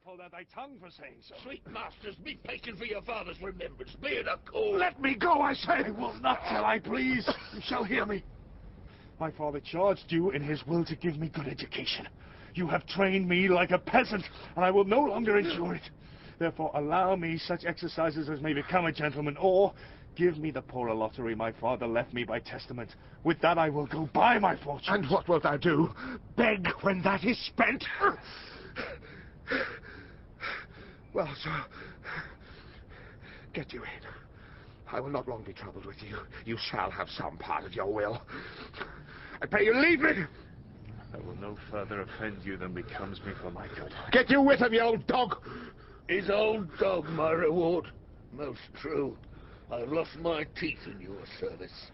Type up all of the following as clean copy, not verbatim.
pulled out thy tongue for saying so. Sweet masters, be patient for your father's remembrance. Be it a call. Let me go, I say! I will not till I please. You shall hear me. My father charged you in his will to give me good education. You have trained me like a peasant, and I will no longer endure it. Therefore, allow me such exercises as may become a gentleman, or give me the poorer lottery my father left me by testament. With that I will go buy my fortune. And what wilt thou do? Beg when that is spent? Well, sir, get you in. I will not long be troubled with you. You shall have some part of your will. I pray you leave me. I will no further offend you than becomes me for my good. Get you with him, you old dog! Is old dog my reward? Most true. I've lost my teeth in your service.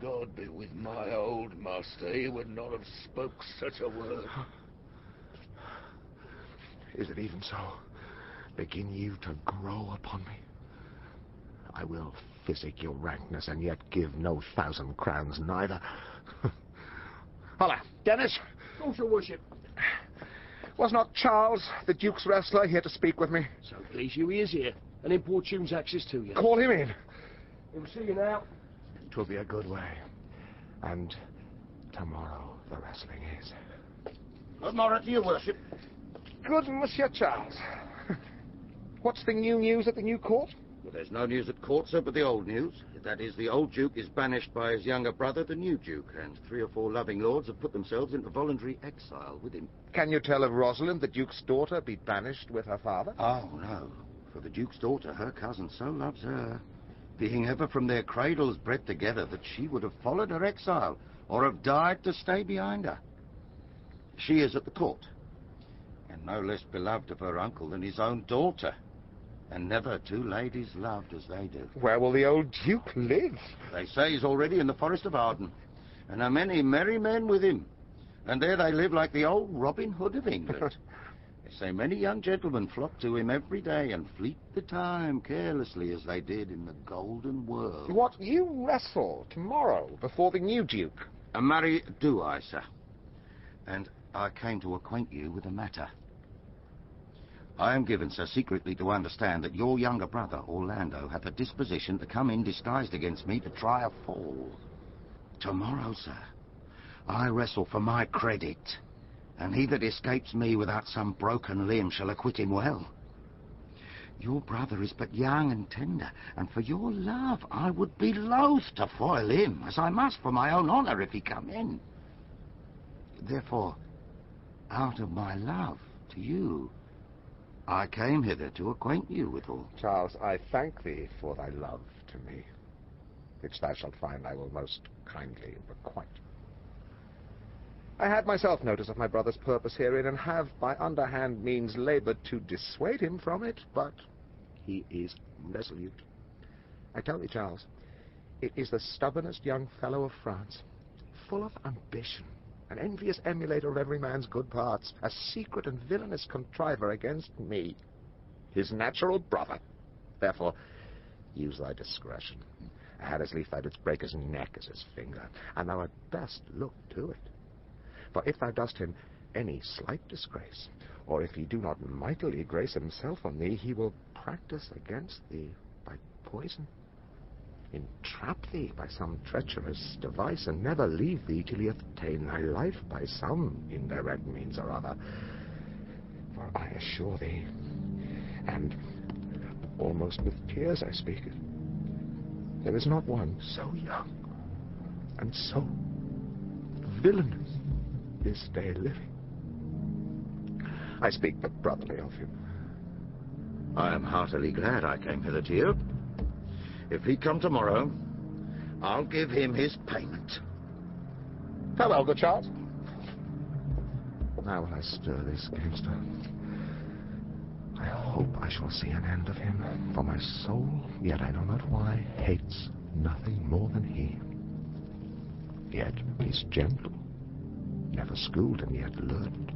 God be with my old master. He would not have spoke such a word. Is it even so? Begin you to grow upon me? I will physic your rankness, and yet give no 1,000 crowns neither. Holla, Denis! Oh, your worship. Was not Charles, the Duke's wrestler, here to speak with me? So please you, he is here, and importunes access to you. Call him in. He'll see you now. 'Twill be a good way. And tomorrow the wrestling is. Good morrow to your worship. Good, Monsieur Charles. What's the new news at the new court? Well, there's no news at court, sir, but the old news. That is, the old Duke is banished by his younger brother, the new Duke, and 3 or 4 loving lords have put themselves into voluntary exile with him. Can you tell of Rosalind, the Duke's daughter, be banished with her father? Oh, no. For the Duke's daughter, her cousin so loves her, being ever from their cradles bred together, that she would have followed her exile, or have died to stay behind her. She is at the court, and no less beloved of her uncle than his own daughter. And never 2 ladies loved as they do. Where will the old Duke live? They say he's already in the Forest of Arden, and are many merry men with him. And there they live like the old Robin Hood of England. They say many young gentlemen flock to him every day and fleet the time carelessly as they did in the golden world. What, you wrestle tomorrow before the new Duke? Marry, do I, sir. And I came to acquaint you with the matter. I am given, sir, secretly to understand that your younger brother, Orlando, hath a disposition to come in disguised against me to try a fall. Tomorrow, sir, I wrestle for my credit, and he that escapes me without some broken limb shall acquit him well. Your brother is but young and tender, and for your love I would be loath to foil him, as I must for my own honour if he come in. Therefore, out of my love to you, I came hither to acquaint you with all. Charles, I thank thee for thy love to me, which thou shalt find I will most kindly requite. I had myself notice of my brother's purpose herein, and have by underhand means laboured to dissuade him from it, but he is resolute. I tell thee, Charles, it is the stubbornest young fellow of France, full of ambition, an envious emulator of every man's good parts, a secret and villainous contriver against me, his natural brother. Therefore, use thy discretion. I had as lief thou didst break his neck as his finger, and thou had best look to it. For if thou dost him any slight disgrace, or if he do not mightily grace himself on thee, he will practice against thee by poison, entrap thee by some treacherous device, and never leave thee till he hath ta'en thy life by some indirect means or other. For I assure thee, and almost with tears I speak it, there is not one so young and so villainous this day living. I speak but brotherly of him. I am heartily glad I came hither to you. If he come tomorrow, I'll give him his payment. Farewell, good Charles. Now will I stir this gamester. I hope I shall see an end of him, for my soul, yet I know not why, hates nothing more than he. Yet he's gentle, never schooled and yet learned,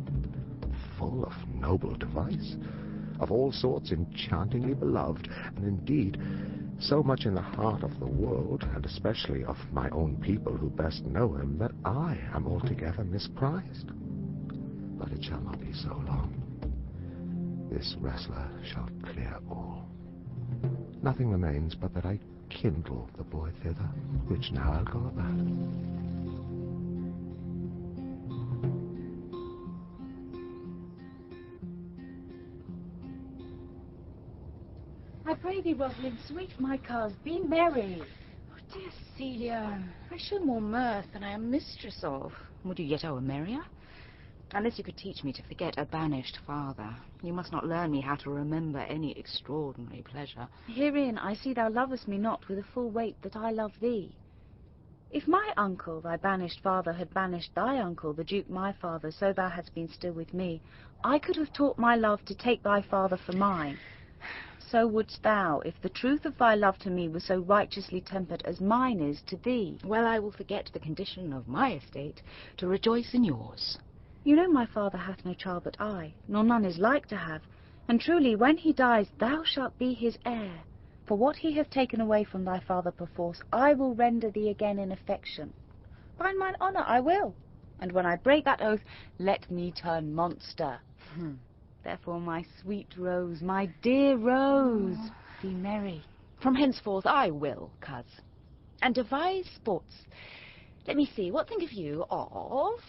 full of noble device, of all sorts enchantingly beloved, and indeed so much in the heart of the world, and especially of my own people who best know him, that I am altogether misprized. But it shall not be so long. This wrestler shall clear all. Nothing remains but that I kindle the boy thither, which now I'll go about. I pray thee, Rosalind, sweet my cause, be merry. Oh, dear Celia, I show more mirth than I am mistress of. Would you yet owe a merrier? Unless you could teach me to forget a banished father, you must not learn me how to remember any extraordinary pleasure. Herein I see thou lovest me not with the full weight that I love thee. If my uncle, thy banished father, had banished thy uncle, the Duke my father, so thou hadst been still with me, I could have taught my love to take thy father for mine. So wouldst thou, if the truth of thy love to me was so righteously tempered as mine is to thee. Well, I will forget the condition of my estate to rejoice in yours. You know my father hath no child but I, nor none is like to have, and truly when he dies thou shalt be his heir. For what he hath taken away from thy father perforce, I will render thee again in affection. By mine honour I will, and when I break that oath, let me turn monster. Therefore, my sweet Rose, my dear Rose, be merry. From henceforth I will, coz, and devise sports. Let me see, what think of you of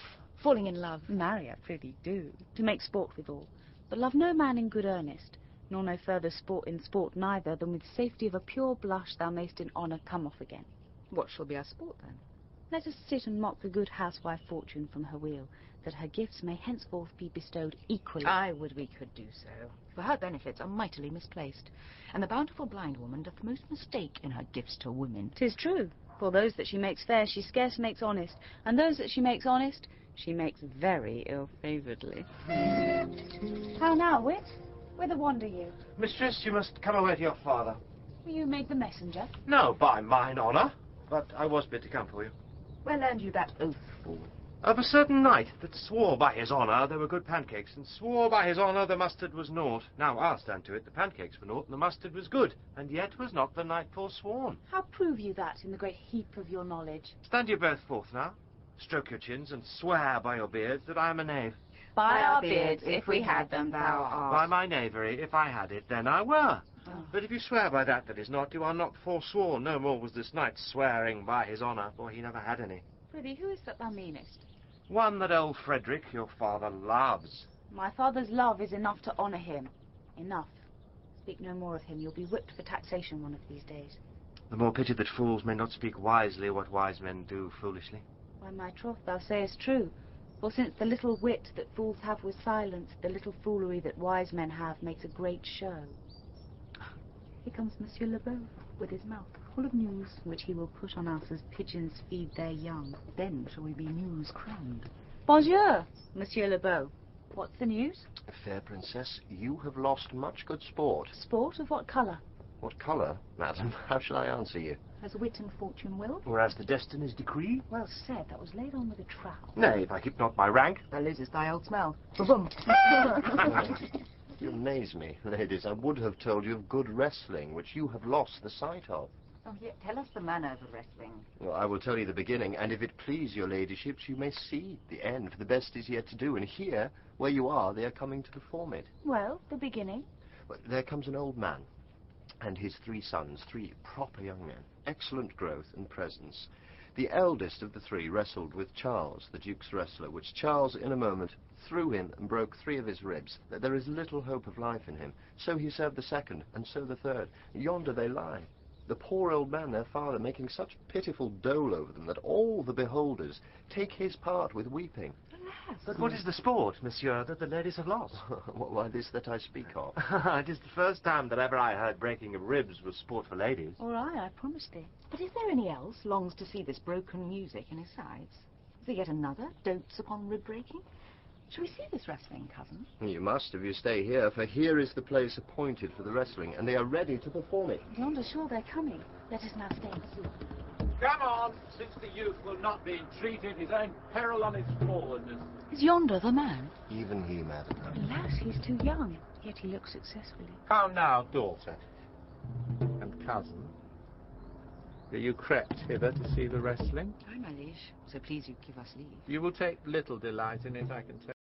falling in love? Marry, I prithee do, to make sport withal, but love no man in good earnest, nor no further sport in sport neither, than with safety of a pure blush thou mayst in honour come off again. What shall be our sport, then? Let us sit and mock the good housewife Fortune from her wheel, that her gifts may henceforth be bestowed equally. I would we could do so, for her benefits are mightily misplaced, and the bountiful blind woman doth most mistake in her gifts to women. 'Tis true, for those that she makes fair she scarce makes honest, and those that she makes honest she makes very ill-favouredly. How now, wit? Whither wander you? Mistress, you must come away to your father. Were you made the messenger? No, by mine honour, but I was bid to come for you. Where learned you that oath, fool? Of a certain knight that swore by his honour there were good pancakes, and swore by his honour the mustard was naught. Now I'll stand to it, the pancakes were naught, and the mustard was good, and yet was not the knight forsworn. How prove you that in the great heap of your knowledge? Stand you both forth now, stroke your chins, and swear by your beards that I am a knave. By our beards, if we had them, thou art. By my knavery, if I had it, then I were. But if you swear by that is not, you are not forsworn. No more was this knight swearing by his honour, for he never had any. Prithee, who is that thou meanest? One that old Frederick, your father, loves. My father's love is enough to honour him. Enough. Speak no more of him. You'll be whipped for taxation one of these days. The more pity that fools may not speak wisely what wise men do foolishly. Why, my troth, thou sayest true. For since the little wit that fools have with silence, the little foolery that wise men have makes a great show. Here comes Monsieur Lebeau, with his mouth full of news, which he will put on us as pigeons feed their young. Then shall we be news-crowned. Bonjour, Monsieur Lebeau. What's the news? Fair princess, you have lost much good sport. Sport of what colour? What colour, madam? How shall I answer you? As wit and fortune will. Or as the destinies decree? Well said, that was laid on with a trowel. Nay, if I keep not my rank. Thou losest thy old smell. Boom. You amaze me, ladies. I would have told you of good wrestling, which you have lost the sight of. Oh, yet tell us the manner of the wrestling. Well, I will tell you the beginning, and if it please your ladyships, you may see the end, for the best is yet to do, and here, where you are, they are coming to perform it. Well, the beginning. Well, there comes an old man, and his 3 sons, 3 proper young men, excellent growth and presence. The eldest of the 3 wrestled with Charles, the Duke's wrestler, which Charles, in a moment, threw him and broke 3 of his ribs, that there is little hope of life in him. So he served the 2nd, and so the 3rd. Yonder they lie. The poor old man, their father, making such pitiful dole over them that all the beholders take his part with weeping. But what is the sport, monsieur, that the ladies have lost? Why, this that I speak of. It is the first time that ever I heard breaking of ribs was sport for ladies. All right, I promise thee. But is there any else longs to see this broken music in his sides? Is there yet another dotes upon rib-breaking? Shall we see this wrestling, cousin? You must if you stay here, for here is the place appointed for the wrestling, and they are ready to perform it. Yonder sure they're coming. Let us now stay and see. Come on, since the youth will not be entreated, his own peril on his forwardness. Is yonder the man? Even he, madam. Alas, he's too young, yet he looks successfully. How now, daughter and cousin? Are you crept hither to see the wrestling? Aye, my liege. So please you give us leave. You will take little delight in it, I can tell.